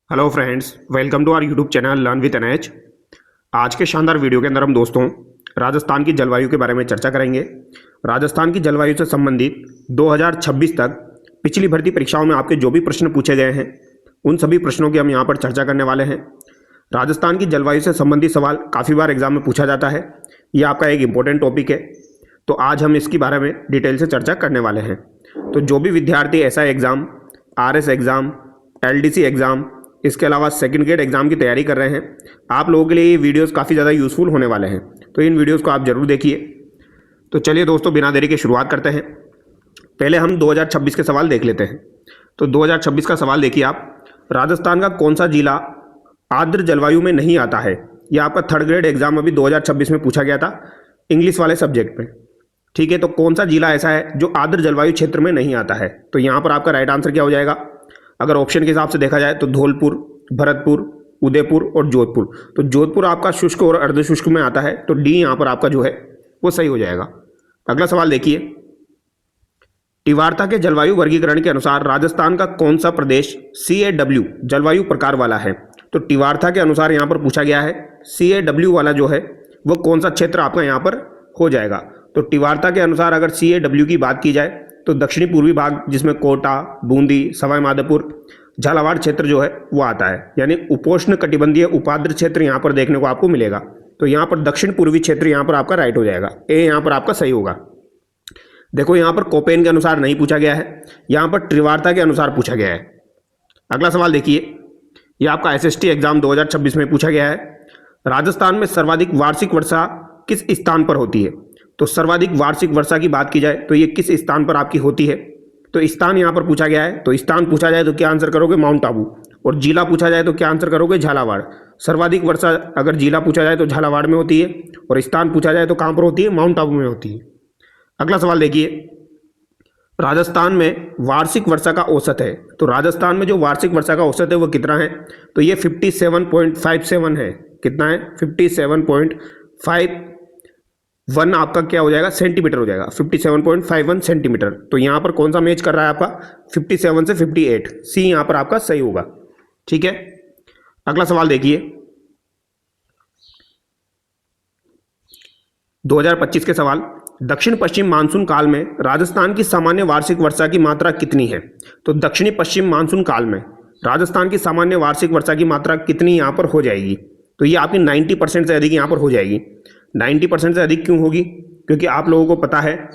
Hello friends, welcome to our YouTube channel learn with NH. आज के शानदार video के अंदर हम दोस्तों राजस्थान की जलवायु के बारे में चर्चा करेंगे। राजस्थान की जलवायु से संबंधित 2026 तक पिछली भर्ती परीक्षाओं में आपके जो भी प्रश्न पूछे गए हैं उन सभी प्रश्नों की हम यहाँ पर चर्चा करने वाले हैं। राजस्थान की जलवायु से संबंधित सवाल काफ़ी बार एग्जाम में पूछा जाता है, ये आपका एक इम्पोर्टेंट टॉपिक है, तो आज हम इसके बारे में डिटेल से चर्चा करने वाले हैं। तो जो भी विद्यार्थी SI exam, RS exam, LDC exam, इसके अलावा सेकंड ग्रेड एग्जाम की तैयारी कर रहे हैं, आप लोगों के लिए ये वीडियोस काफ़ी ज़्यादा यूज़फुल होने वाले हैं, तो इन वीडियोस को आप ज़रूर देखिए। तो चलिए दोस्तों, बिना देरी के शुरुआत करते हैं। पहले हम 2026 के सवाल देख लेते हैं। तो 2026 का सवाल देखिए आप, राजस्थान का कौन सा जिला आर्द्र जलवायु में नहीं आता है? यह आपका थर्ड ग्रेड एग्जाम अभी 2026 में पूछा गया था इंग्लिश वाले सब्जेक्ट में। ठीक है, तो कौन सा जिला ऐसा है जो आर्द्र जलवायु क्षेत्र में नहीं आता है? तो यहाँ पर आपका राइट आंसर क्या हो जाएगा? अगर ऑप्शन के हिसाब से देखा जाए तो धौलपुर, भरतपुर, उदयपुर और जोधपुर। तो जोधपुर आपका शुष्क और अर्धशुष्क में आता है, तो डी यहाँ पर आपका जो है वो सही हो जाएगा। अगला सवाल देखिए, टिवार्ता के जलवायु वर्गीकरण के अनुसार राजस्थान का कौन सा प्रदेश CAW जलवायु प्रकार वाला है? तो टिवार्ता के अनुसार यहाँ पर पूछा गया है CAW वाला जो है वो कौन सा क्षेत्र आपका यहाँ पर हो जाएगा? तो टिवार्ता के अनुसार अगर CAW की बात की जाए तो दक्षिणी पूर्वी भाग, जिसमें कोटा, बूंदी, सवाई माधोपुर, झालावाड़ क्षेत्र जो है वो आता है, यानी उपोष्ण कटिबंधीय उपाद्र क्षेत्र यहाँ पर देखने को आपको मिलेगा। तो यहाँ पर दक्षिण पूर्वी क्षेत्र यहाँ पर आपका राइट हो जाएगा, ए यहाँ पर आपका सही होगा। देखो यहाँ पर कोपेन के अनुसार नहीं पूछा गया है, यहाँ पर त्रिवार्ता के अनुसार पूछा गया है। अगला सवाल देखिए, यह आपका SST एग्जाम 2026 में पूछा गया है। राजस्थान में सर्वाधिक वार्षिक वर्षा किस स्थान पर होती है? तो सर्वाधिक वार्षिक वर्षा की बात की जाए तो ये किस स्थान पर आपकी होती है? तो स्थान यहाँ पर पूछा गया है, तो स्थान पूछा जाए तो क्या आंसर करोगे? माउंट आबू। और जिला पूछा जाए तो क्या आंसर करोगे? झालावाड़। सर्वाधिक वर्षा अगर जिला पूछा जाए तो झालावाड़ में होती है, और स्थान पूछा जाए तो कहाँ पर होती है? माउंट आबू में होती है। अगला सवाल देखिए, राजस्थान में वार्षिक वर्षा का औसत है, तो राजस्थान में जो वार्षिक वर्षा का औसत है वो कितना है? तो ये 57.57 है। कितना है? 57.51 आपका क्या हो जाएगा? सेंटीमीटर हो जाएगा, 57.51 सेंटीमीटर। तो यहाँ पर कौन सा मैच कर रहा है आपका? 57 से 58, सी यहाँ पर आपका सही होगा। ठीक है, अगला सवाल देखिए, 2025 के सवाल, दक्षिण पश्चिम मानसून काल में राजस्थान की सामान्य वार्षिक वर्षा की मात्रा कितनी है? तो दक्षिणी पश्चिम मानसून काल में राजस्थान की सामान्य वार्षिक वर्षा की मात्रा कितनी यहाँ पर हो जाएगी? तो ये आपकी 90% से अधिक यहाँ पर हो जाएगी। 90% से अधिक क्यों होगी? क्योंकि आप लोगों को पता है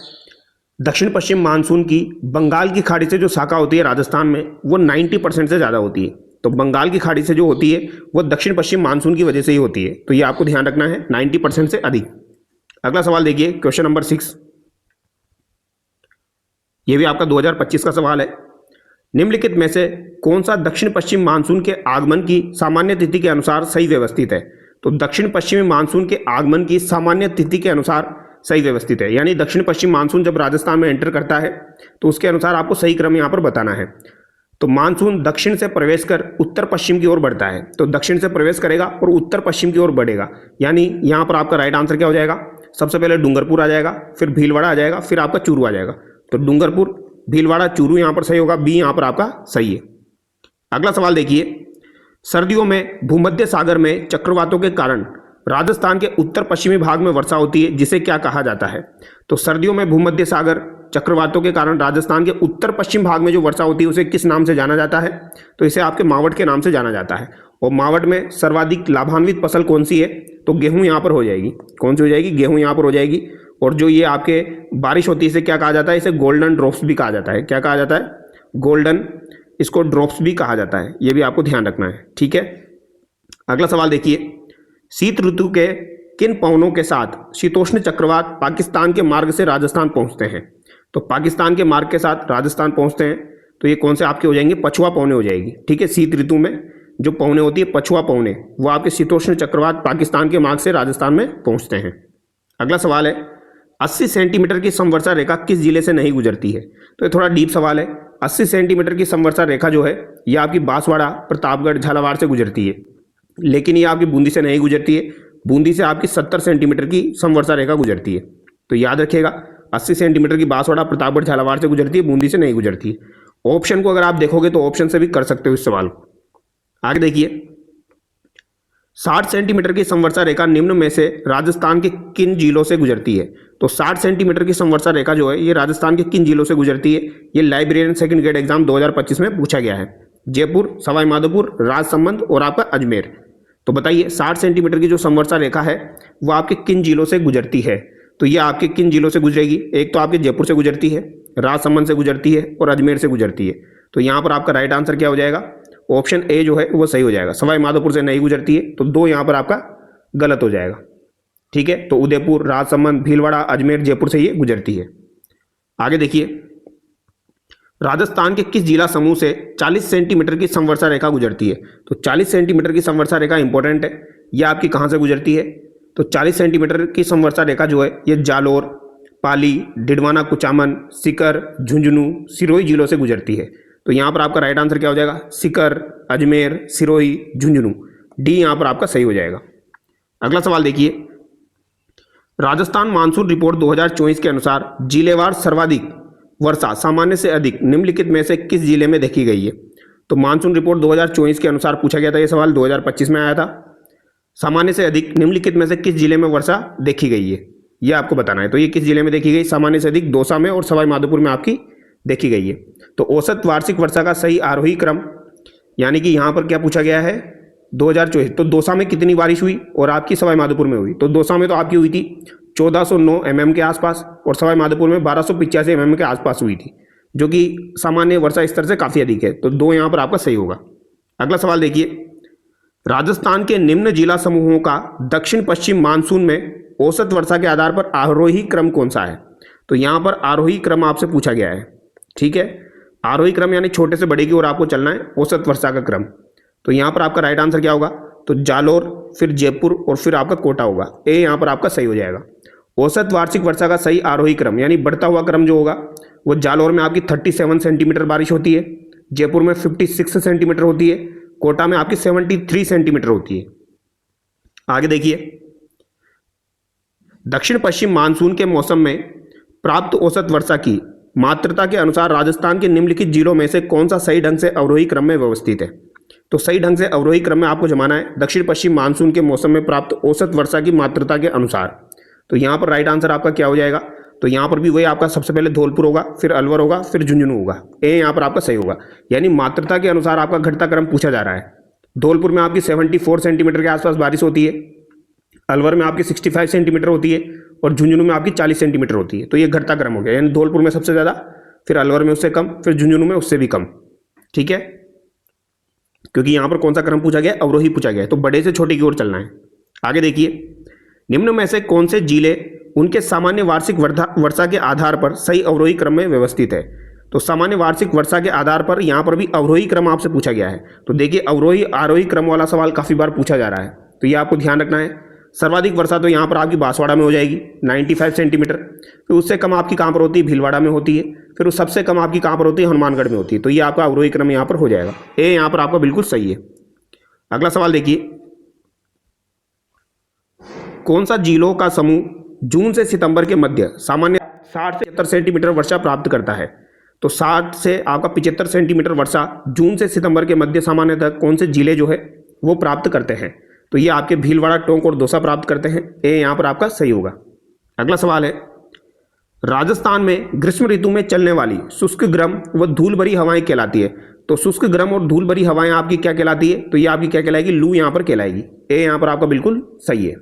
दक्षिण पश्चिम मानसून की बंगाल की खाड़ी से जो शाखा होती है राजस्थान में वो 90% से ज़्यादा होती है। तो बंगाल की खाड़ी से जो होती है वो दक्षिण पश्चिम मानसून की वजह से ही होती है, तो ये आपको ध्यान रखना है, 90% से अधिक। अगला सवाल देखिए, क्वेश्चन नंबर 6, ये भी आपका 2025 का सवाल है। निम्नलिखित में से कौन सा दक्षिण पश्चिम मानसून के आगमन की सामान्य तिथि के अनुसार सही व्यवस्थित है? तो दक्षिण पश्चिमी मानसून के आगमन की सामान्य तिथि के अनुसार सही व्यवस्थित है, यानी दक्षिण पश्चिम मानसून जब राजस्थान में एंटर करता है तो उसके अनुसार आपको सही क्रम यहाँ पर बताना है। तो मानसून दक्षिण से प्रवेश कर उत्तर पश्चिम की ओर बढ़ता है, तो दक्षिण से प्रवेश करेगा और उत्तर पश्चिम की ओर बढ़ेगा, यानी यहाँ पर आपका राइट आंसर क्या हो जाएगा? सबसे पहले डूंगरपुर आ जाएगा, फिर भीलवाड़ा आ जाएगा, फिर आपका चूरू आ जाएगा। तो डूंगरपुर, भीलवाड़ा, चूरू यहाँ पर सही होगा, बी यहाँ पर आपका सही है। अगला सवाल देखिए, सर्दियों में भूमध्य सागर में चक्रवातों के कारण राजस्थान के उत्तर पश्चिमी भाग में वर्षा होती है, जिसे क्या कहा जाता है? तो सर्दियों में भूमध्य सागर चक्रवातों के कारण राजस्थान के उत्तर पश्चिम भाग में जो वर्षा होती है उसे किस नाम से जाना जाता है? तो इसे आपके मावट के नाम से जाना जाता है। और मावट में सर्वाधिक लाभान्वित फसल कौन सी है? तो गेहूं यहाँ पर हो जाएगी। कौन सी हो जाएगी? गेहूं यहाँ पर हो जाएगी। और जो ये आपके बारिश होती है इसे क्या कहा जाता है? इसे गोल्डन ड्रॉप्स भी कहा जाता है। क्या कहा जाता है? गोल्डन, इसको ड्रॉप्स भी कहा जाता है, ये भी आपको ध्यान रखना है। ठीक है, अगला सवाल देखिए, शीत ऋतु के किन पवनों के साथ शीतोष्ण चक्रवात पाकिस्तान के मार्ग से राजस्थान पहुंचते हैं? तो पाकिस्तान के मार्ग के साथ राजस्थान पहुंचते हैं, तो ये कौन से आपके हो जाएंगे? पछुआ पवने हो जाएगी। ठीक है, शीत ऋतु में जो पवने होती है पछुआ पवने, वो आपके शीतोष्ण चक्रवात पाकिस्तान के मार्ग से राजस्थान में पहुंचते हैं। अगला सवाल है, 80 सेंटीमीटर की समवर्षा रेखा किस जिले से नहीं गुजरती है? तो ये थोड़ा डीप सवाल है। 80 सेंटीमीटर की समवर्षा रेखा जो है ये आपकी बांसवाड़ा, प्रतापगढ़, झालावाड़ से गुजरती है, लेकिन ये आपकी बूंदी से नहीं गुजरती है। बूंदी से आपकी 70 सेंटीमीटर की समवर्षा रेखा गुजरती है, तो याद रखिएगा 80 सेंटीमीटर की बांसवाड़ा, प्रतापगढ़, झालावाड़ से गुजरती है, बूंदी से नहीं गुजरती है। ऑप्शन को अगर आप देखोगे तो ऑप्शन से भी कर सकते हो इस सवाल को। आगे देखिए, 60 सेंटीमीटर की समवर्षा रेखा निम्न में से राजस्थान के किन जिलों से गुजरती है? तो 60 सेंटीमीटर की समवर्षा रेखा जो है ये राजस्थान के किन जिलों से गुजरती है? ये लाइब्रेरियन सेकंड ग्रेड एग्जाम 2025 में पूछा गया है। जयपुर, सवाई माधोपुर, राजसमंद और आपका अजमेर। तो बताइए 60 सेंटीमीटर की जो समवर्षा रेखा है वो आपके किन जिलों से गुजरती है? तो ये आपके किन जिलों से गुजरेगी? एक तो आपके जयपुर से गुजरती है, राजसमंद से गुजरती है और अजमेर से गुजरती है। तो यहाँ पर आपका राइट आंसर क्या हो जाएगा? ऑप्शन ए जो है वो सही हो जाएगा। सवाई माधोपुर से नहीं गुजरती है, तो दो यहाँ पर आपका गलत हो जाएगा। ठीक है, तो उदयपुर, राजसमंद, भीलवाड़ा, अजमेर, जयपुर से ये गुजरती है। आगे देखिए, राजस्थान के किस जिला समूह से 40 सेंटीमीटर की समवर्षा रेखा गुजरती है? तो 40 सेंटीमीटर की समवर्षा रेखा इंपॉर्टेंट है। यह आपकी कहाँ से गुजरती है? तो 40 सेंटीमीटर की समवर्षा रेखा जो है ये जालोर, पाली, डिडवाना, कुचामन, सीकर, झुंझुनू, सिरोही जिलों से गुजरती है। तो यहाँ पर आपका राइट आंसर क्या हो जाएगा? सीकर, अजमेर, सिरोही, झुंझुनू। डी यहाँ पर आपका सही हो जाएगा। अगला सवाल देखिए, राजस्थान मानसून रिपोर्ट 2024 के अनुसार जिलेवार सर्वाधिक वर्षा सामान्य से अधिक निम्नलिखित में से किस जिले में देखी गई है? तो मानसून रिपोर्ट 2024 के अनुसार पूछा गया था, यह सवाल 2025 में आया था। सामान्य से अधिक निम्नलिखित में से किस जिले में वर्षा देखी गई है, यह आपको बताना है। तो ये किस जिले में देखी गई? सामान्य से अधिक दौसा में और सवाई माधोपुर में आपकी देखी गई है। तो औसत वार्षिक वर्षा का सही आरोही क्रम, यानी कि यहाँ पर क्या पूछा गया है? 2024। तो दौसा में कितनी बारिश हुई और आपकी सवाई माधोपुर में हुई? तो दौसा में तो आपकी हुई थी 1409 mm के आसपास और सवाई माधोपुर में 1285 mm के आसपास हुई थी, जो कि सामान्य वर्षा स्तर से काफ़ी अधिक है। तो दो यहाँ पर आपका सही होगा। अगला सवाल देखिए, राजस्थान के निम्न जिला समूहों का दक्षिण पश्चिम मानसून में औसत वर्षा के आधार पर आरोही क्रम कौन सा है? तो यहाँ पर आरोही क्रम आपसे पूछा गया है। ठीक है, आरोही क्रम यानी छोटे से बड़े की ओर आपको चलना है, औसत वर्षा का क्रम। तो यहाँ पर आपका राइट आंसर क्या होगा? तो जालोर, फिर जयपुर और फिर आपका कोटा होगा। ए यहाँ पर आपका सही हो जाएगा। औसत वार्षिक वर्षा का सही आरोही क्रम यानी बढ़ता हुआ क्रम जो होगा वो जालोर में आपकी 37 सेंटीमीटर बारिश होती है, जयपुर में 56 सेंटीमीटर होती है, कोटा में आपकी 73 सेंटीमीटर होती है। आगे देखिए, दक्षिण पश्चिम मानसून के मौसम में प्राप्त औसत वर्षा की मात्रता के अनुसार राजस्थान के निम्नलिखित जिलों में से कौन सा सही ढंग से अवरोही क्रम में व्यवस्थित है? तो सही ढंग से अवरोही क्रम में आपको जमाना है दक्षिण पश्चिम मानसून के मौसम में प्राप्त औसत वर्षा की मात्रता के अनुसार। तो यहाँ पर राइट आंसर आपका क्या हो जाएगा? तो यहाँ पर भी वही आपका सबसे पहले धौलपुर होगा, फिर अलवर होगा, फिर झुंझुनू होगा। ए यहाँ पर आपका सही होगा, यानी मात्रता के अनुसार आपका घटता क्रम पूछा जा रहा है। धौलपुर में आपकी 74 सेंटीमीटर के आसपास बारिश होती है, अलवर में आपकी 65 सेंटीमीटर होती है और झुंझुनू में आपकी 40 सेंटीमीटर होती है। तो ये घटता क्रम हो गया, यानी धौलपुर में सबसे ज़्यादा, फिर अलवर में उससे कम, फिर झुंझुनू में उससे भी कम। ठीक है, क्योंकि यहाँ पर कौन सा क्रम पूछा गया? अवरोही पूछा गया है, तो बड़े से छोटे की ओर चलना है। आगे देखिए, निम्न में से कौन से जिले उनके सामान्य वार्षिक वर्षा के आधार पर सही अवरोही क्रम में व्यवस्थित है? तो सामान्य वार्षिक वर्षा के आधार पर यहाँ पर भी अवरोही क्रम आपसे पूछा गया है। तो देखिए, अवरोही आरोही क्रम वाला सवाल काफ़ी बार पूछा जा रहा है, तो ये आपको ध्यान रखना है। सर्वाधिक वर्षा तो यहाँ पर आपकी बांसवाड़ा में हो जाएगी 95 सेंटीमीटर, फिर उससे कम आपकी कहाँ पर होती है? भीलवाड़ा में होती है, फिर उस सबसे कम आपकी कहाँ पर होती है? हनुमानगढ़ में होती है। तो ये आपका अवरोही क्रम यहाँ पर हो जाएगा। ए यहाँ पर आपका बिल्कुल सही है। अगला सवाल देखिए, कौन सा जिलों का समूह जून से सितंबर के मध्य सामान्य 60 से 75 सेंटीमीटर वर्षा प्राप्त करता है? तो 60 से आपका 75 सेंटीमीटर वर्षा जून से सितंबर के मध्य सामान्य तक कौन से जिले जो है वो प्राप्त करते हैं? तो ये आपके भीलवाड़ा, टोंक और दौसा प्राप्त करते हैं। ए यहाँ पर आपका सही होगा। अगला सवाल है, राजस्थान में ग्रीष्म ऋतु में चलने वाली शुष्क गर्म व धूल भरी हवाएं कहलाती है। तो शुष्क गर्म और धूल भरी हवाएं आपकी क्या कहलाती है? तो ये आपकी क्या कहलाएगी? लू यहाँ पर कहलाएगी। ए यहाँ पर आपका बिल्कुल सही है।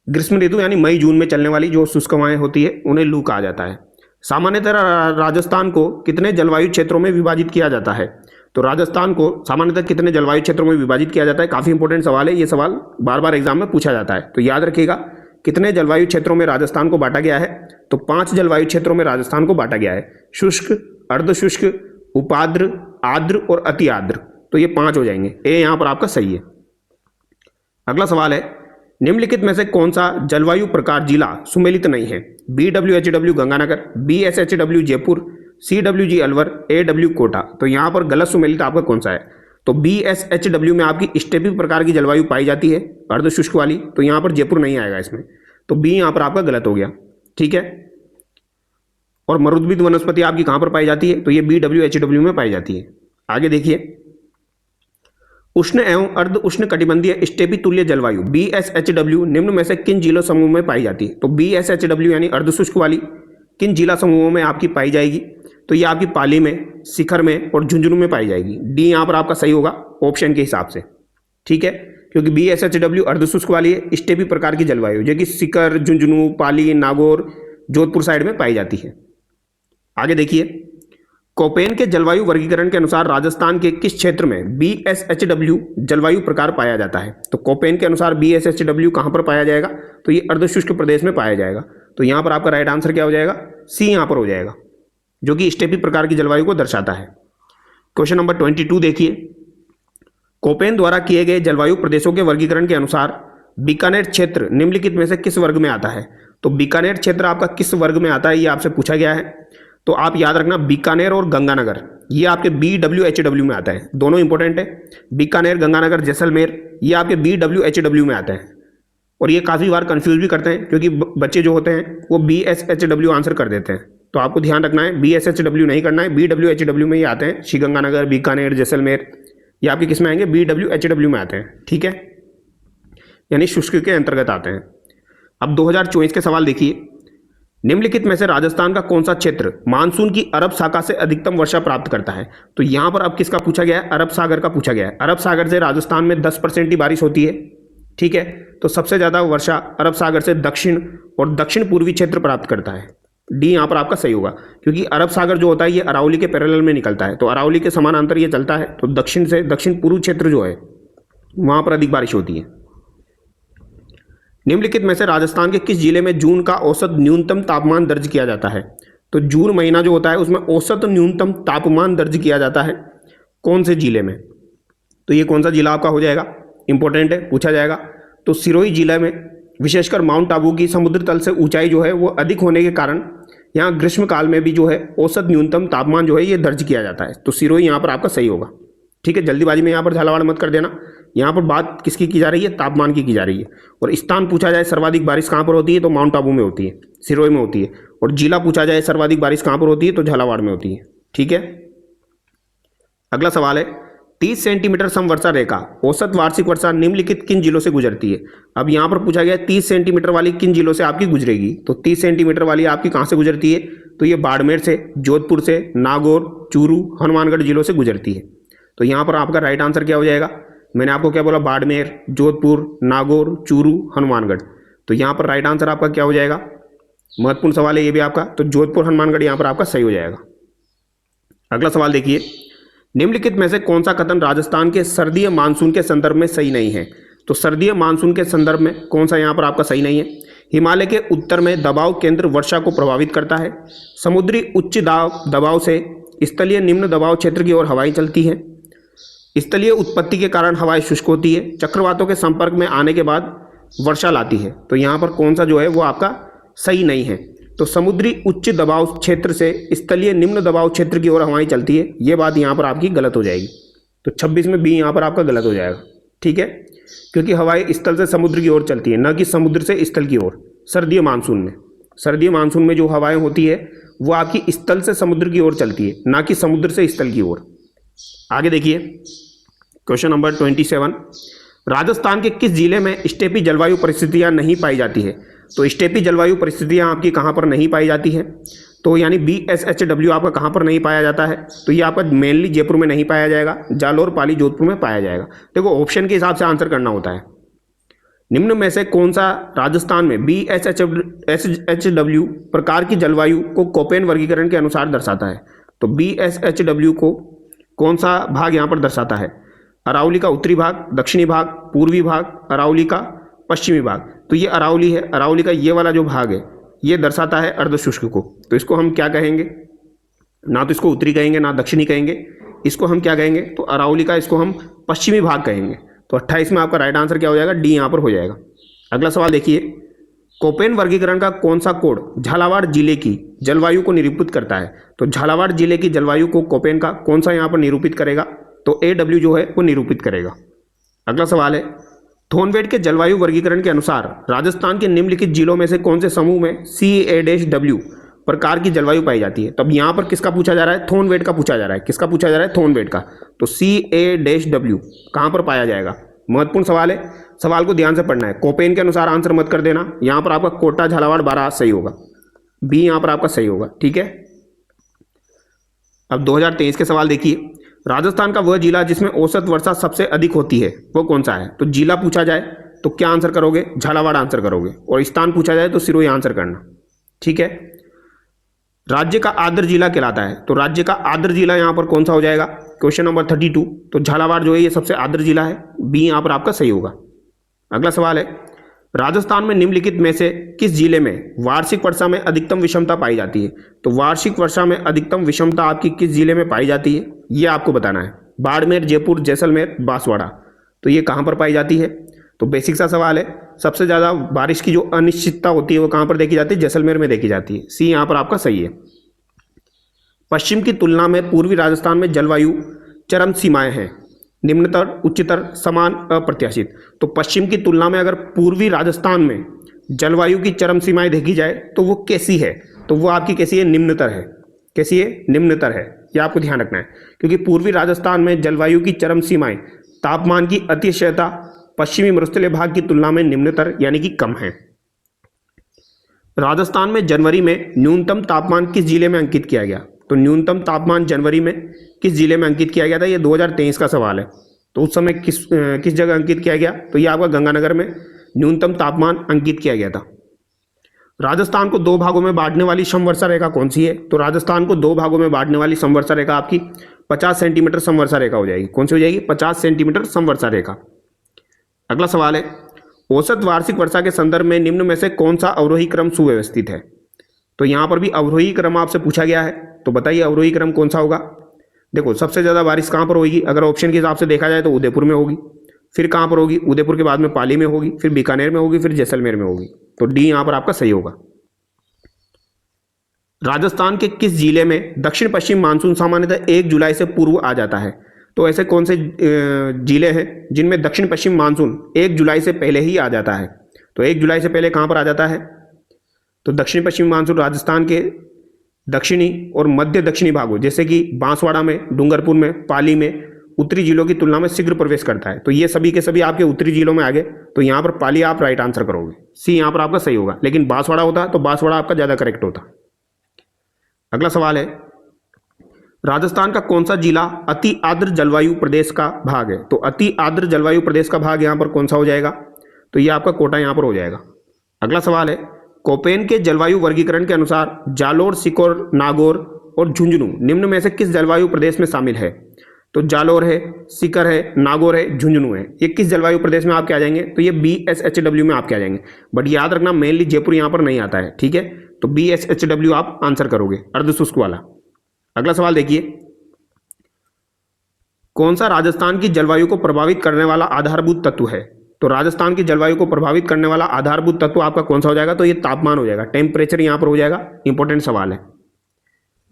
ग्रीष्म ऋतु यानी मई जून में चलने वाली जो शुष्क हवाएं होती है उन्हें लू कहा जाता है। सामान्यतः राजस्थान को कितने जलवायु क्षेत्रों में विभाजित किया जाता है? तो राजस्थान को सामान्यतः कितने जलवायु क्षेत्रों में विभाजित किया जाता है? काफ़ी इंपॉर्टेंट सवाल है, ये सवाल बार बार एग्जाम में पूछा जाता है, तो याद रखिएगा। कितने जलवायु क्षेत्रों में राजस्थान को बांटा गया है? तो 5 जलवायु क्षेत्रों में राजस्थान को बांटा गया है, शुष्क, अर्धशुष्क, उपाद्र, आर्द्र और अति आर्द्र। तो ये 5 हो जाएंगे। ए यहाँ पर आपका सही है। अगला सवाल है, निम्नलिखित में से कौन सा जलवायु प्रकार जिला सुमेलित नहीं है? BWHW Ganganagar, BSHW Jaipur, CWG Alwar, AW Kota. तो यहाँ पर गलत सुमेलित आपका कौन सा है? तो BSHW में आपकी स्टेपी प्रकार की जलवायु पाई जाती है, अर्धशुष्क वाली। तो यहाँ पर जयपुर नहीं आएगा इसमें, तो बी यहाँ पर आपका गलत हो गया। ठीक है, और मरुद्भिद वनस्पति आपकी कहाँ पर पाई जाती है? तो ये BWHW में पाई जाती है। आगे देखिए, उष्ण एवं अर्ध उष्ण कटिबंधीय स्टेपी तुल्य जलवायु BSHW निम्न में से किन जिला समूह में पाई जाती है? तो BSHW यानी अर्ध शुष्क वाली किन जिला समूहों में आपकी पाई जाएगी? तो ये आपकी पाली में, शिखर में और झुंझुनू में पाई जाएगी। डी यहाँ पर आपका सही होगा ऑप्शन के हिसाब से, ठीक है, क्योंकि BSHW अर्ध शुष्क वाली है, स्टेपी प्रकार की जलवायु जो कि शिखर, झुंझुनू, पाली, नागौर, जोधपुर साइड में पाई जाती है। आगे देखिए, कोपेन के जलवायु वर्गीकरण के अनुसार राजस्थान के किस क्षेत्र में BSHW जलवायु प्रकार पाया जाता है? तो कोपेन के अनुसार BSHW कहां पर पाया जाएगा? तो ये अर्धशुष्क प्रदेश में पाया जाएगा। तो यहां पर आपका राइट आंसर क्या हो जाएगा? सी यहां पर हो जाएगा, जो कि स्टेपी प्रकार की जलवायु को दर्शाता है। क्वेश्चन नंबर 22 देखिए, कोपेन द्वारा किए गए जलवायु प्रदेशों के वर्गीकरण के अनुसार बीकानेर क्षेत्र निम्नलिखित में से किस वर्ग में आता है? तो बीकानेर क्षेत्र आपका किस वर्ग में आता है, ये आपसे पूछा गया है। तो आप याद रखना, बीकानेर और गंगानगर ये आपके BWHW में आता है, दोनों इंपॉर्टेंट है। बीकानेर, गंगानगर, जैसलमेर ये आपके BWHW में आता है। और ये काफ़ी बार कंफ्यूज भी करते हैं, क्योंकि बच्चे जो होते हैं वो BSHW आंसर कर देते हैं। तो आपको ध्यान रखना है, BSHW नहीं करना है, BWHW में ये आते हैं। श्रीगंगानगर, बीकानेर, जैसलमेर ये आपके किस में आएंगे? BWHW में आते हैं, ठीक है, यानी शुष्क के अंतर्गत आते हैं। अब 2024 के सवाल देखिए, निम्नलिखित में से राजस्थान का कौन सा क्षेत्र मानसून की अरब शाखा से अधिकतम वर्षा प्राप्त करता है? तो यहां पर अब किसका पूछा गया है? अरब सागर का पूछा गया है। अरब सागर से राजस्थान में 10% ही बारिश होती है, ठीक है, तो सबसे ज्यादा वर्षा अरब सागर से दक्षिण और दक्षिण पूर्वी क्षेत्र प्राप्त करता है। डी यहाँ पर आपका सही होगा, क्योंकि अरब सागर जो होता है ये अरावली के पैरेलल में निकलता है, तो अरावली के समानांतर ये चलता है, तो दक्षिण से दक्षिण पूर्व क्षेत्र जो है वहां पर अधिक बारिश होती है। निम्नलिखित में से राजस्थान के किस जिले में जून का औसत न्यूनतम तापमान दर्ज किया जाता है? तो जून महीना जो होता है उसमें औसत न्यूनतम तापमान दर्ज किया जाता है कौन से जिले में? तो ये कौन सा जिला आपका हो जाएगा? इंपॉर्टेंट है, पूछा जाएगा। तो सिरोही जिले में, विशेषकर माउंट आबू की समुद्र तल से ऊंचाई जो है वो अधिक होने के कारण यहाँ ग्रीष्म काल में भी जो है औसत न्यूनतम तापमान जो है ये दर्ज किया जाता है। तो सिरोही यहाँ पर आपका सही होगा, ठीक है। जल्दीबाजी में यहाँ पर झालावाड़ मत कर देना, यहाँ पर बात किसकी की जा रही है? तापमान की जा रही है। और स्थान पूछा जाए सर्वाधिक बारिश कहाँ पर होती है? तो माउंट आबू में होती है, सिरोही में होती है। और जिला पूछा जाए सर्वाधिक बारिश कहाँ पर होती है? तो झालावाड़ में होती है, ठीक है। अगला सवाल है, 30 सेंटीमीटर समवर्षा रेखा औसत वार्षिक वर्षा निम्नलिखित किन जिलों से गुजरती है? अब यहाँ पर पूछा गया 30 सेंटीमीटर वाली किन जिलों से आपकी गुजरेगी? तो 30 सेंटीमीटर वाली आपकी कहाँ से गुजरती है? तो ये बाड़मेर से, जोधपुर से, नागौर, चूरू, हनुमानगढ़ जिलों से गुजरती है। तो यहाँ पर आपका राइट आंसर क्या हो जाएगा? मैंने आपको क्या बोला? बाड़मेर, जोधपुर, नागौर, चूरू, हनुमानगढ़। तो यहाँ पर राइट आंसर आपका क्या हो जाएगा? महत्वपूर्ण सवाल है ये भी आपका, तो जोधपुर, हनुमानगढ़ यहाँ पर आपका सही हो जाएगा। अगला सवाल देखिए, निम्नलिखित में से कौन सा कथन राजस्थान के सर्दीय मानसून के संदर्भ में सही नहीं है? तो सर्दीय मानसून के संदर्भ में कौन सा यहाँ पर आपका सही नहीं है? हिमालय के उत्तर में दबाव केंद्र वर्षा को प्रभावित करता है। समुद्री उच्च दबाव से स्थलीय निम्न दबाव क्षेत्र की ओर हवाएं चलती हैं। स्थलीय उत्पत्ति के कारण हवाएं शुष्क होती है। चक्रवातों के संपर्क में आने के बाद वर्षा लाती है। तो यहाँ पर कौन सा जो है वो आपका सही नहीं है? तो समुद्री उच्च दबाव क्षेत्र से स्थलीय निम्न दबाव क्षेत्र की ओर हवाएं चलती है, ये बात यहाँ पर आपकी गलत हो जाएगी। तो 26 में बी यहाँ पर आपका गलत हो जाएगा, ठीक है, क्योंकि हवाएं स्थल से समुद्र की ओर चलती है, न कि समुद्र से स्थल की ओर। सर्दीय मानसून में जो हवाएं होती है वो आपकी स्थल से समुद्र की ओर चलती है, ना कि समुद्र से स्थल की ओर। आगे देखिए, क्वेश्चन नंबर 27, राजस्थान के किस जिले में स्टेपी जलवायु परिस्थितियां नहीं पाई जाती है? तो स्टेपी जलवायु परिस्थितियां आपकी कहां पर नहीं पाई जाती है? तो यानी BSHW आपका कहां पर नहीं पाया जाता है? तो ये आपका मेनली जयपुर में नहीं पाया जाएगा, जालौर, पाली, जोधपुर में पाया जाएगा। देखो ऑप्शन के हिसाब से आंसर करना होता है। निम्न में से कौन सा राजस्थान में BSHW प्रकार की जलवायु को कोपेन वर्गीकरण के अनुसार दर्शाता है? तो BSHW को कौन सा भाग यहाँ पर दर्शाता है? अरावली का उत्तरी भाग, दक्षिणी भाग, पूर्वी भाग, अरावली का पश्चिमी भाग। तो ये अरावली है, अरावली का ये वाला जो भाग है ये दर्शाता है अर्धशुष्क को। तो इसको हम क्या कहेंगे? ना तो इसको उत्तरी कहेंगे ना दक्षिणी कहेंगे, इसको हम क्या कहेंगे? तो अरावली का इसको हम पश्चिमी भाग कहेंगे। तो 28 में आपका राइट आंसर क्या हो जाएगा? डी यहाँ पर हो जाएगा। अगला सवाल देखिए, कोपेन वर्गीकरण का कौन सा कोड झालावाड़ जिले की जलवायु को निरूपित करता है? तो झालावाड़ जिले की जलवायु को कोपेन का कौन सा यहाँ पर निरूपित करेगा? तो AW जो है वो निरूपित करेगा। अगला सवाल है, थोनवेट के जलवायु वर्गीकरण के अनुसार राजस्थान के निम्नलिखित जिलों में से कौन से समूह में CA-W प्रकार की जलवायु पाई जाती है। तब यहाँ पर किसका पूछा जा रहा है, थोनवेट का पूछा जा रहा है। किसका पूछा जा रहा है, थोनवेट का। तो CA-W कहाँ पर पाया जाएगा, महत्वपूर्ण सवाल है, सवाल को ध्यान से पढ़ना है। कोपेन के अनुसार आंसर मत कर देना। यहाँ पर आपका कोटा, झालावाड़, बारात सही होगा, बी यहाँ पर आपका सही होगा। ठीक है, अब 2023 के सवाल देखिए। राजस्थान का वह जिला जिसमें औसत वर्षा सबसे अधिक होती है वो कौन सा है। तो जिला पूछा जाए तो क्या आंसर करोगे, झालावाड़ आंसर करोगे, और स्थान पूछा जाए तो सिरोही आंसर करना। ठीक है, राज्य का आर्द्र जिला कहलाता है, तो राज्य का आर्द्र जिला यहाँ पर कौन सा हो जाएगा, क्वेश्चन नंबर 32। तो झालावाड़ जो है ये सबसे आर्द्र जिला है, बी यहाँ पर आपका सही होगा। अगला सवाल है, राजस्थान में निम्नलिखित में से किस जिले में वार्षिक वर्षा में अधिकतम विषमता पाई जाती है। तो वार्षिक वर्षा में अधिकतम विषमता आपकी किस जिले में पाई जाती है, ये आपको बताना है। बाड़मेर, जयपुर, जैसलमेर, बांसवाड़ा, तो ये कहाँ पर पाई जाती है। तो बेसिक सा सवाल है, सबसे ज़्यादा बारिश की जो अनिश्चितता होती है वो कहाँ पर देखी जाती है, जैसलमेर में देखी जाती है, सी यहाँ पर आपका सही है। पश्चिम की तुलना में पूर्वी राजस्थान में जलवायु चरम सीमाएं हैं, निम्नतर, उच्चतर, समान, अप्रत्याशित। तो पश्चिम की तुलना में अगर पूर्वी राजस्थान में जलवायु की चरम सीमाएं देखी जाए तो वो कैसी है, तो वो आपकी कैसी है, निम्नतर है। कैसी है, निम्नतर है, ये आपको ध्यान रखना है, क्योंकि पूर्वी राजस्थान में जलवायु की चरम सीमाएं तापमान की अतिशयता पश्चिमी मरुस्थलीय भाग की तुलना में निम्नतर यानी कि कम है। राजस्थान में जनवरी में न्यूनतम तापमान किस जिले में अंकित किया गया। तो न्यूनतम तापमान जनवरी में किस जिले में अंकित किया गया था, ये 2023 का सवाल है। तो उस समय किस जगह अंकित किया गया, तो ये आपका गंगानगर में न्यूनतम तापमान अंकित किया गया था। राजस्थान को दो भागों में बांटने वाली समवर्षा रेखा कौन सी है। तो राजस्थान को दो भागों में बांटने वाली समवर्षा रेखा आपकी 50 सेंटीमीटर समवर्षा रेखा हो जाएगी। कौन सी हो जाएगी, 50 सेंटीमीटर समवर्षा रेखा। अगला सवाल है, औसत वार्षिक वर्षा के संदर्भ में निम्न में से कौन सा अवरोही क्रम सुव्यवस्थित है। तो यहाँ पर भी अवरोही क्रम आपसे पूछा गया है, तो बताइए अवरोही क्रम कौन सा होगा। देखो सबसे ज़्यादा बारिश कहाँ पर होगी, अगर ऑप्शन के हिसाब से देखा जाए तो उदयपुर में होगी, फिर कहाँ पर होगी, उदयपुर के बाद में पाली में होगी, फिर बीकानेर में होगी, फिर जैसलमेर में होगी। तो डी यहाँ पर आपका सही होगा। राजस्थान के किस जिले में दक्षिण पश्चिम मानसून सामान्यतः 1 जुलाई से पूर्व आ जाता है। तो ऐसे कौन से जिले हैं जिनमें दक्षिण पश्चिम मानसून 1 जुलाई से पहले ही आ जाता है। तो 1 जुलाई से पहले कहाँ पर आ जाता है, तो दक्षिण पश्चिम मानसून राजस्थान के दक्षिणी और मध्य दक्षिणी भागों जैसे कि बांसवाड़ा में, डूंगरपुर में, पाली में, उत्तरी जिलों की तुलना में शीघ्र प्रवेश करता है। तो ये सभी के सभी आपके उत्तरी जिलों में आ गए, तो यहाँ पर पाली आप राइट आंसर करोगे, सी यहाँ पर आपका सही होगा। लेकिन बांसवाड़ा होता तो बांसवाड़ा आपका ज़्यादा करेक्ट होता। अगला सवाल है, राजस्थान का कौन सा जिला अति आर्द्र जलवायु प्रदेश का भाग है। तो अति आर्द्र जलवायु प्रदेश का भाग यहाँ पर कौन सा हो जाएगा, तो ये आपका कोटा यहाँ पर हो जाएगा। अगला सवाल है, कोपेन के जलवायु वर्गीकरण के अनुसार जालोर, सिकोर, नागौर और झुंझुनू निम्न में से किस जलवायु प्रदेश में शामिल है। तो जालोर है, सीकर है, नागौर है, झुंझुनू है, ये किस जलवायु प्रदेश में आपके आ जाएंगे, तो ये BSHW में आपके आ जाएंगे। बट याद रखना मेनली जयपुर यहाँ पर नहीं आता है, ठीक है। तो BSHW आप आंसर करोगे, अर्धशुष्क वाला। अगला सवाल देखिए, कौन सा राजस्थान की जलवायु को प्रभावित करने वाला आधारभूत तत्व है। तो राजस्थान की जलवायु को प्रभावित करने वाला आधारभूत तत्व आपका कौन सा हो जाएगा, तो ये तापमान हो जाएगा, टेम्परेचर यहाँ पर हो जाएगा। इंपॉर्टेंट सवाल है।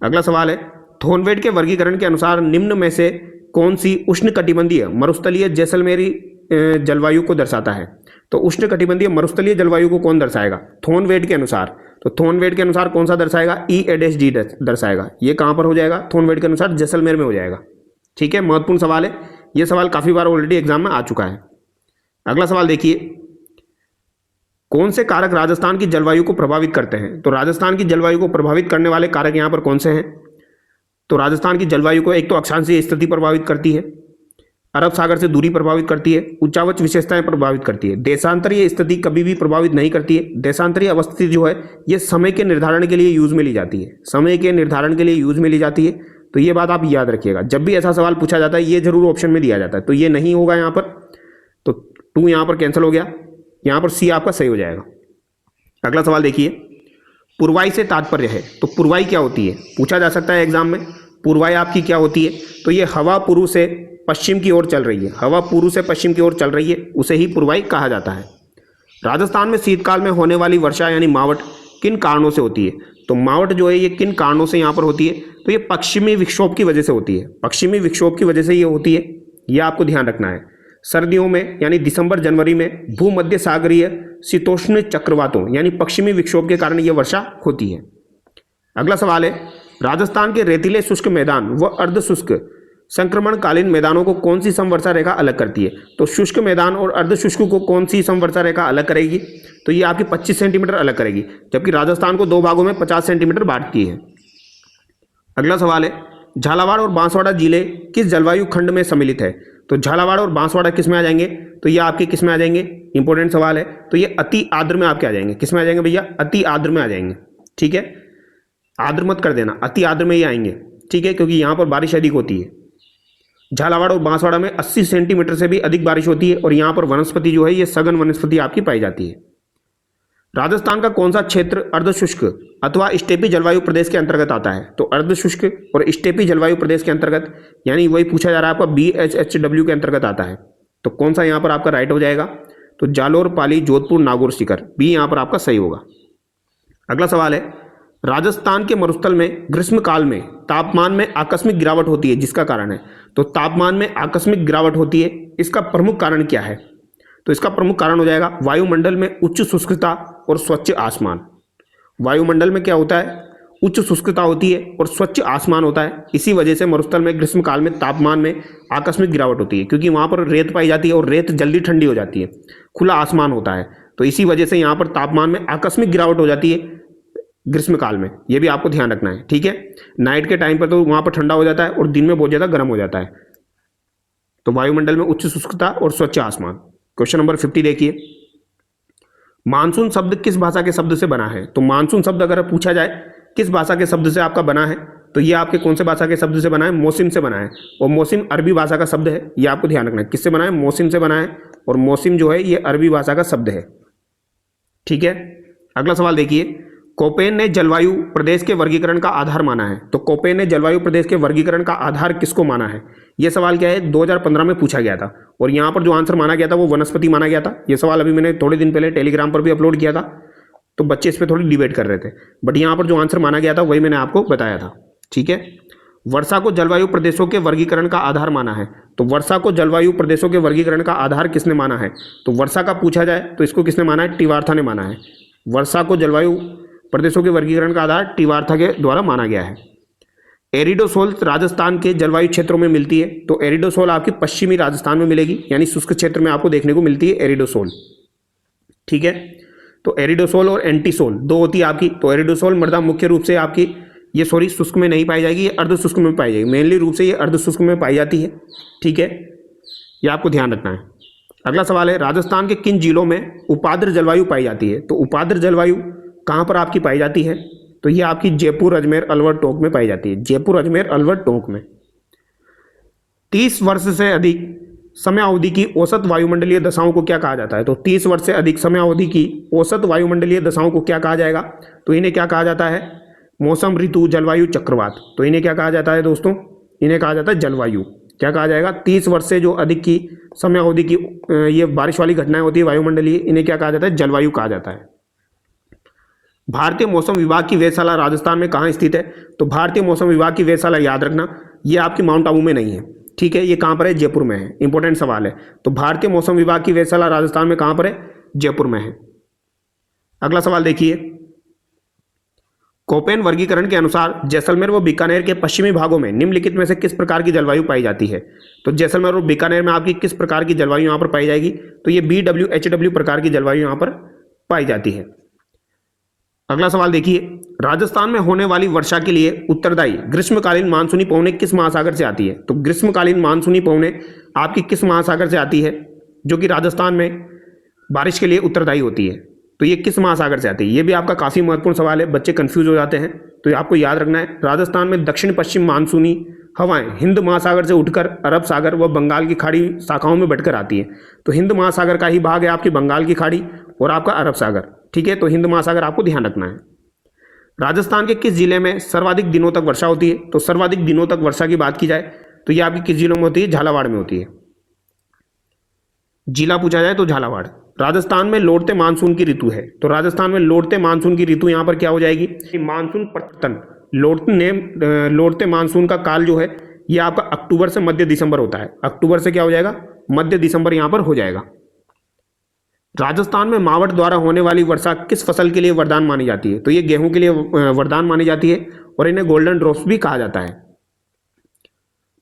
अगला सवाल है, थोनवेट के वर्गीकरण के अनुसार निम्न में से कौन सी उष्णकटिबंधीय मरुस्थलीय जैसलमेरी जलवायु को दर्शाता है। तो उष्णकटिबंधीय मरुस्थलीय जलवायु को कौन दर्शाएगा थोनवेट के अनुसार। तो थोनवेट के अनुसार कौन सा दर्शाएगा, EAD दर्शाएगा। ये कहाँ पर हो जाएगा, थोनवेट के अनुसार जैसलमेर में हो जाएगा। ठीक है, महत्वपूर्ण सवाल है, ये सवाल काफ़ी बार ऑलरेडी एग्जाम में आ चुका है। अगला सवाल देखिए, कौन से कारक राजस्थान की जलवायु को प्रभावित करते हैं। तो राजस्थान की जलवायु को प्रभावित करने वाले कारक यहाँ पर कौन से हैं। तो राजस्थान की जलवायु को एक तो अक्षांशीय स्थिति प्रभावित करती है, अरब सागर से दूरी प्रभावित करती है, उच्चावच विशेषताएं प्रभावित करती है। देशांतरीय स्थिति कभी भी प्रभावित नहीं करती है। देशांतरीय अवस्थिति जो है ये समय के निर्धारण के लिए यूज में ली जाती है, समय के निर्धारण के लिए यूज में ली जाती है। तो ये बात आप याद रखिएगा, जब भी ऐसा सवाल पूछा जाता है ये जरूर ऑप्शन में दिया जाता है। तो ये नहीं होगा यहाँ पर, तो 2 यहाँ पर कैंसिल हो गया, यहाँ पर सी आपका सही हो जाएगा। अगला सवाल देखिए, पूर्वाई से तात्पर्य है। तो पूर्वाई क्या होती है, पूछा जा सकता है एग्जाम में। पूर्वाई आपकी क्या होती है, तो ये हवा पूर्व से पश्चिम की ओर चल रही है, हवा पूर्व से पश्चिम की ओर चल रही है, उसे ही पूर्वाई कहा जाता है। राजस्थान में शीतकाल में होने वाली वर्षा यानी मावट किन कारणों से होती है। तो मावट जो है ये किन कारणों से यहाँ पर होती है, तो ये पश्चिमी विक्षोभ की वजह से होती है, पश्चिमी विक्षोभ की वजह से ये होती है, यह आपको ध्यान रखना है। सर्दियों में यानी दिसंबर जनवरी में भूमध्य सागरीय शीतोष्ण चक्रवातों यानी पश्चिमी विक्षोभ के कारण यह वर्षा होती है। अगला सवाल है, राजस्थान के रेतीले शुष्क मैदान व अर्ध शुष्क संक्रमणकालीन मैदानों को कौन सी समवर्षा रेखा अलग करती है? तो शुष्क मैदान और अर्ध शुष्क को कौन सी समवर्षा रेखा अलग करेगी? तो ये आपकी 25 सेंटीमीटर अलग करेगी, जबकि राजस्थान को दो भागों में 50 सेंटीमीटर बांटती है। अगला सवाल है, झालावाड़ और बांसवाड़ा जिले किस जलवायु खंड में सम्मिलित है? तो झालावाड़ और बांसवाड़ा किस में आ जाएंगे? तो ये आपके किस में आ जाएंगे? इंपॉर्टेंट सवाल है। तो ये अति आर्द्र में आपके आ जाएंगे। किस में आ जाएंगे भैया? अति आर्द्र में आ जाएंगे। ठीक है, आर्द्र मत कर देना, अति आर्द्र में ही आएंगे। ठीक है, क्योंकि यहाँ पर बारिश अधिक होती है। झालावाड़ और बांसवाड़ा में 80 सेंटीमीटर से भी अधिक बारिश होती है और यहाँ पर वनस्पति जो है ये सघन वनस्पति आपकी पाई जाती है। राजस्थान का कौन सा क्षेत्र अर्धशुष्क अथवा स्टेपी जलवायु प्रदेश के अंतर्गत आता है? तो अर्धशुष्क और स्टेपी जलवायु प्रदेश के अंतर्गत, यानी वही पूछा जा रहा है आपका BHHW के अंतर्गत आता है। तो कौन सा यहाँ पर आपका राइट हो जाएगा? तो जालोर, पाली, जोधपुर, नागौर, सीकर, बी यहाँ पर आपका सही होगा। अगला सवाल है, राजस्थान के मरुस्थल में ग्रीष्म काल में तापमान में आकस्मिक गिरावट होती है, जिसका कारण है? तो तापमान में आकस्मिक गिरावट होती है, इसका प्रमुख कारण क्या है? तो इसका प्रमुख कारण हो जाएगा वायुमंडल में उच्च शुष्कता और स्वच्छ आसमान। वायुमंडल में क्या होता है? उच्च शुष्कता होती है और स्वच्छ आसमान होता है। इसी वजह से मरुस्थल में ग्रीष्म काल में तापमान में आकस्मिक गिरावट होती है, क्योंकि वहाँ पर रेत पाई जाती है और रेत जल्दी ठंडी हो जाती है, खुला आसमान होता है। तो इसी वजह से यहाँ पर तापमान में आकस्मिक गिरावट हो जाती है ग्रीष्म काल में। ये भी आपको ध्यान रखना है। ठीक है, नाइट के टाइम पर तो वहाँ पर ठंडा हो जाता है और दिन में बहुत ज़्यादा गर्म हो जाता है। तो वायुमंडल में उच्च शुष्कता और स्वच्छ आसमान। क्वेश्चन नंबर 50 देखिए, मानसून शब्द किस भाषा के शब्द से बना है? तो मानसून शब्द अगर पूछा जाए किस भाषा के शब्द से आपका बना है, तो ये आपके कौन से भाषा के शब्द से बना है? मौसिम से बना है। और मौसिम अरबी भाषा का शब्द है, ये आपको ध्यान रखना है। किससे बना है? मौसिम से बना है। और मौसिम जो है ये अरबी भाषा का शब्द है। ठीक है, अगला सवाल देखिए, कोपेन ने जलवायु प्रदेश के वर्गीकरण का आधार माना है। तो कोपेन ने जलवायु प्रदेश के वर्गीकरण का आधार किसको माना है? यह सवाल क्या है? 2015 में पूछा गया था और यहाँ पर जो आंसर माना गया था वो वनस्पति माना गया था। ये सवाल अभी मैंने थोड़े दिन पहले टेलीग्राम पर भी अपलोड किया था, तो बच्चे इस पर थोड़ी डिबेट कर रहे थे, बट यहाँ पर जो आंसर माना गया था वही मैंने आपको बताया था। ठीक है, वर्षा को जलवायु प्रदेशों के वर्गीकरण का आधार माना है। तो वर्षा को जलवायु प्रदेशों के वर्गीकरण का आधार किसने माना है? तो वर्षा का पूछा जाए तो इसको किसने माना है? टिवार्था ने माना है। वर्षा को जलवायु प्रदेशों के वर्गीकरण का आधार टिवार्था के द्वारा माना गया है। एरिडोसोल राजस्थान के जलवायु क्षेत्रों में मिलती है। तो एरिडोसोल आपकी पश्चिमी राजस्थान में मिलेगी, यानी शुष्क क्षेत्र में आपको देखने को मिलती है एरिडोसोल। ठीक है, तो एरिडोसोल और एंटीसोल दो होती है आपकी। तो एरिडोसोल मृदा मुख्य रूप से आपकी ये शुष्क में नहीं पाई जाएगी, ये अर्ध शुष्क में पाई जाएगी। मेनली रूप से ये अर्ध शुष्क में पाई जाती है। ठीक है, ये आपको ध्यान रखना है। अगला सवाल है, राजस्थान के किन जिलों में उपाद्र जलवायु पाई जाती है? तो उपाद्र जलवायु कहाँ पर आपकी पाई जाती है? तो ये आपकी जयपुर, अजमेर, अलवर, टोंक में पाई जाती है। जयपुर, अजमेर, अलवर, टोंक में। 30 वर्ष से अधिक समय अवधि की औसत वायुमंडलीय दशाओं को क्या कहा जाता है? तो 30 वर्ष से अधिक समय अवधि की औसत वायुमंडलीय दशाओं को क्या कहा जाएगा? तो इन्हें क्या कहा जाता है? मौसम, ऋतु, जलवायु, चक्रवात। तो इन्हें क्या कहा जाता है दोस्तों? इन्हें कहा जाता है जलवायु। क्या कहा जाएगा? 30 वर्ष से जो अधिक की समय अवधि की ये बारिश वाली घटनाएं होती है वायुमंडलीय, इन्हें क्या कहा जाता है? जलवायु कहा जाता है। भारतीय मौसम विभाग की वेधशाला राजस्थान में कहाँ स्थित है? तो भारतीय मौसम विभाग की वेधशाला, याद रखना, ये आपकी माउंट आबू में नहीं है। ठीक है, ये कहाँ पर है? जयपुर में है। इंपॉर्टेंट सवाल है। तो भारतीय मौसम विभाग की वेधशाला राजस्थान में कहाँ पर है? जयपुर में है। अगला सवाल देखिए, कोपेन वर्गीकरण के अनुसार जैसलमेर व बीकानेर के पश्चिमी भागों में निम्नलिखित में से किस प्रकार की जलवायु पाई जाती है? तो जैसलमेर और बीकानेर में आपकी किस प्रकार की जलवायु यहाँ पर पाई जाएगी? तो ये BWHW प्रकार की जलवायु यहाँ पर पाई जाती है। अगला सवाल देखिए, राजस्थान में होने वाली वर्षा के लिए उत्तरदायी ग्रीष्मकालीन मानसूनी पवनें किस महासागर से आती है? तो ग्रीष्मकालीन मानसूनी पवनें आपकी किस महासागर से आती है जो कि राजस्थान में बारिश के लिए उत्तरदायी होती है? तो ये किस महासागर से आती है? ये भी आपका काफ़ी महत्वपूर्ण सवाल है, बच्चे कंफ्यूज हो जाते हैं। तो ये आपको याद रखना है। राजस्थान में दक्षिण पश्चिम मानसूनी हवाएं हिंद महासागर से उठकर अरब सागर व बंगाल की खाड़ी शाखाओं में बढ़कर आती है। तो हिंद महासागर का ही भाग है आपकी बंगाल की खाड़ी और आपका अरब सागर। ठीक है, तो हिंद महासागर आपको ध्यान रखना है। राजस्थान के किस जिले में सर्वाधिक दिनों तक वर्षा होती है? तो सर्वाधिक दिनों तक वर्षा की बात की जाए तो ये आपकी किस जिलों में होती है? झालावाड़ में होती है। जिला पूछा जाए तो झालावाड़। राजस्थान में लौटते मानसून की ऋतु है। तो राजस्थान में लौटते मानसून की ऋतु यहाँ पर क्या हो जाएगी? मानसून परिवर्तन। लौटते मानसून का काल जो है ये आपका अक्टूबर से मध्य दिसंबर होता है। अक्टूबर से क्या हो जाएगा? मध्य दिसंबर यहाँ पर हो जाएगा। राजस्थान में मावठ द्वारा होने वाली वर्षा किस फसल के लिए वरदान मानी जाती है? तो ये गेहूं के लिए वरदान मानी जाती है और इन्हें गोल्डन ड्रॉप्स भी कहा जाता है।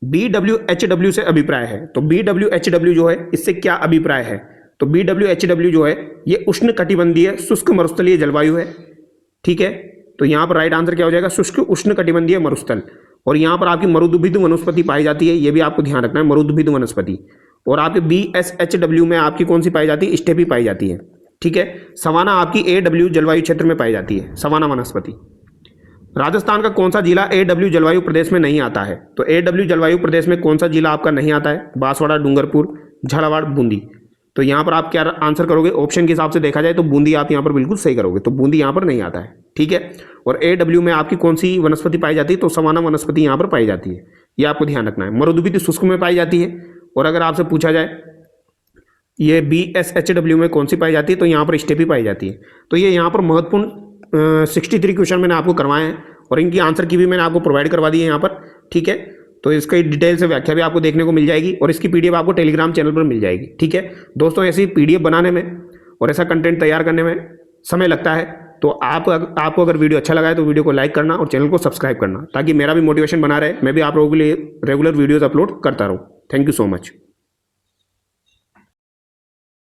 BWHW से अभिप्राय है, तो BWHW जो है इससे क्या अभिप्राय है? तो BWHW जो है ये उष्ण कटिबंधीय शुष्क मरुस्थलीय जलवायु है। ठीक है, तो यहाँ पर राइट आंसर क्या हो जाएगा? शुष्क उष्ण कटिबंधीय मरुस्थल। और यहाँ पर आपकी मरुदुभिद वनस्पति पाई जाती है, ये भी आपको ध्यान रखना है, मरुदुभिद वनस्पति। और आपके BSHW में आपकी कौन सी पाई जाती है? स्टेपी पाई जाती है। ठीक है, सवाना आपकी AW जलवायु क्षेत्र में पाई जाती है, सवाना वनस्पति। राजस्थान का कौन सा जिला AW जलवायु प्रदेश में नहीं आता है? तो AW जलवायु प्रदेश में कौन सा जिला आपका नहीं आता है? बांसवाड़ा, डूंगरपुर, झालावाड़, बूंदी। तो यहाँ पर आप क्या आंसर करोगे? ऑप्शन के हिसाब से देखा जाए तो बूंदी आप यहाँ पर बिल्कुल सही करोगे, तो बूंदी यहाँ पर नहीं आता है। ठीक है, और AW में आपकी कौन सी वनस्पति पाई जाती है? तो सवाना वनस्पति यहाँ पर पाई जाती है, ये आपको ध्यान रखना है। मरुदुभिद शुष्क में पाई जाती है। और अगर आपसे पूछा जाए ये BSHW में कौन सी पाई जाती है? तो यहाँ पर स्टेपी पाई जाती है। तो ये यहाँ पर महत्वपूर्ण 63 क्वेश्चन मैंने आपको करवाए हैं और इनकी आंसर की भी मैंने आपको प्रोवाइड करवा दी है यहाँ पर। ठीक है, तो इसकी डिटेल से व्याख्या भी आपको देखने को मिल जाएगी और इसकी PDF आपको टेलीग्राम चैनल पर मिल जाएगी। ठीक है दोस्तों, ऐसी PDF बनाने में और ऐसा कंटेंट तैयार करने में समय लगता है, तो आपको अगर वीडियो अच्छा लगा है तो वीडियो को लाइक करना और चैनल को सब्सक्राइब करना, ताकि मेरा भी मोटिवेशन बना रहे, मैं भी आप लोगों के लिए रेगुलर वीडियोज़ अपलोड करता रहूँ। Thank you so much.